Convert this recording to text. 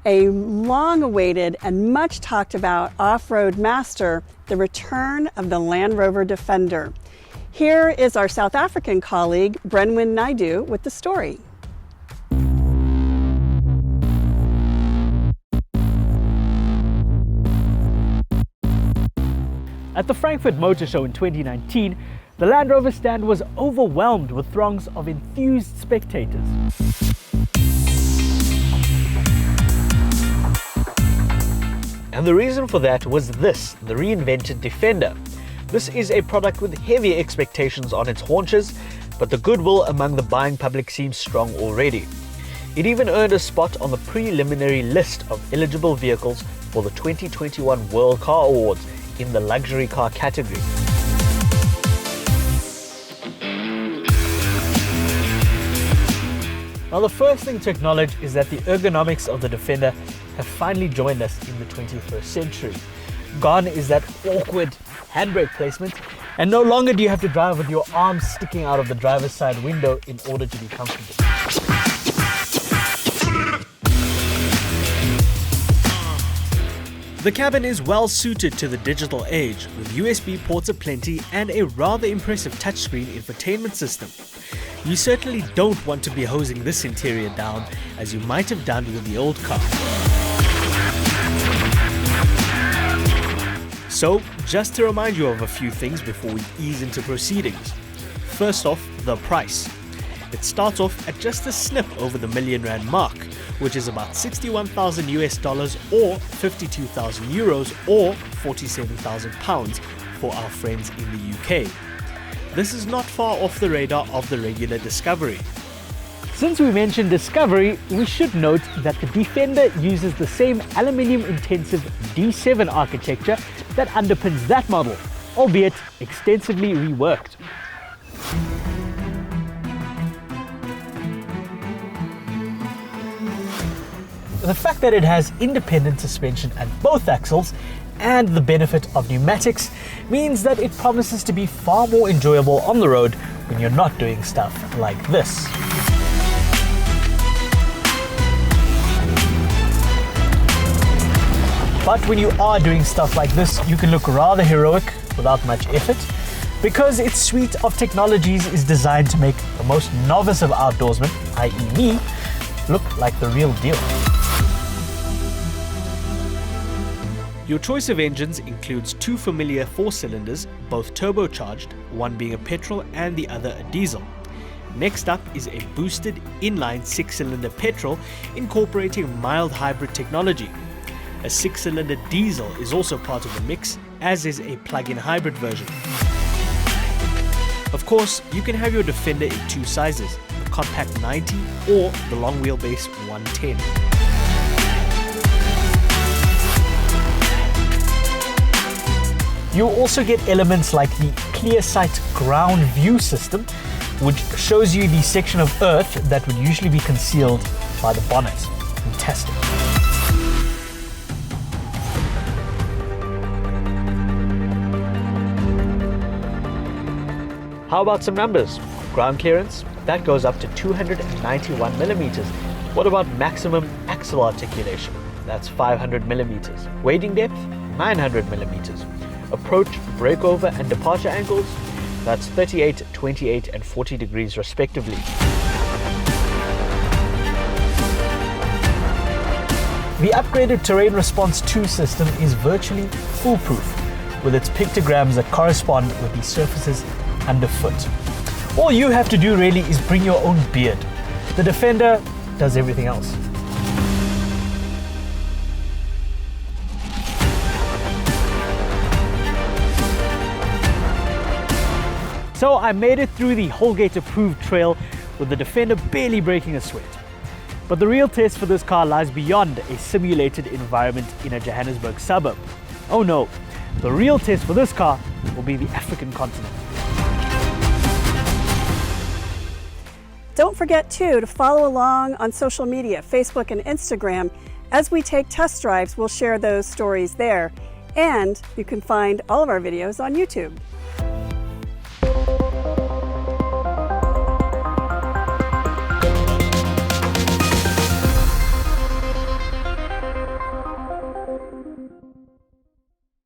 a long-awaited and much talked about off-road master, the return of the Land Rover Defender. Here is our South African colleague, Brenwin Naidu, with the story. At the Frankfurt Motor Show in 2019, the Land Rover stand was overwhelmed with throngs of enthused spectators. And the reason for that was this, the reinvented Defender. This is a product with heavy expectations on its haunches, but the goodwill among the buying public seems strong already. It even earned a spot on the preliminary list of eligible vehicles for the 2021 World Car Awards in the luxury car category. Now, the first thing to acknowledge is that the ergonomics of the Defender have finally joined us in the 21st century. Gone is that awkward handbrake placement, and no longer do you have to drive with your arms sticking out of the driver's side window in order to be comfortable. The cabin is well suited to the digital age, with USB ports aplenty and a rather impressive touchscreen infotainment system. You certainly don't want to be hosing this interior down, as you might have done with the old car. So, just to remind you of a few things before we ease into proceedings. First off, the price. It starts off at just a snip over the R1 million mark, which is about 61,000 US dollars or 52,000 euros or 47,000 pounds for our friends in the UK. This is not far off the radar of the regular Discovery. Since we mentioned Discovery, we should note that the Defender uses the same aluminium-intensive D7 architecture that underpins that model, albeit extensively reworked. The fact that it has independent suspension at both axles and the benefit of pneumatics means that it promises to be far more enjoyable on the road when you're not doing stuff like this. But when you are doing stuff like this, you can look rather heroic without much effort, because its suite of technologies is designed to make the most novice of outdoorsmen, i.e. me, look like the real deal. Your choice of engines includes two familiar 4-cylinders, both turbocharged, one being a petrol and the other a diesel. Next up is a boosted inline 6-cylinder petrol incorporating mild hybrid technology. A 6-cylinder diesel is also part of the mix, as is a plug-in hybrid version. Of course, you can have your Defender in two sizes, the compact 90 or the long wheelbase 110. You'll also get elements like the Clear Sight ground view system, which shows you the section of earth that would usually be concealed by the bonnet. Fantastic. How about some numbers? Ground clearance, that goes up to 291 millimeters. What about maximum axle articulation? That's 500 millimeters. Wading depth, 900 millimeters. Approach, breakover and departure angles, that's 38, 28 and 40 degrees respectively. The upgraded Terrain Response 2 system is virtually foolproof, with its pictograms that correspond with the surfaces underfoot. All you have to do really is bring your own beard. The Defender does everything else. So I made it through the Holgate approved trail with the Defender barely breaking a sweat. But the real test for this car lies beyond a simulated environment in a Johannesburg suburb. Oh no, the real test for this car will be the African continent. Don't forget too to follow along on social media, Facebook and Instagram. As we take test drives, we'll share those stories there. And you can find all of our videos on YouTube.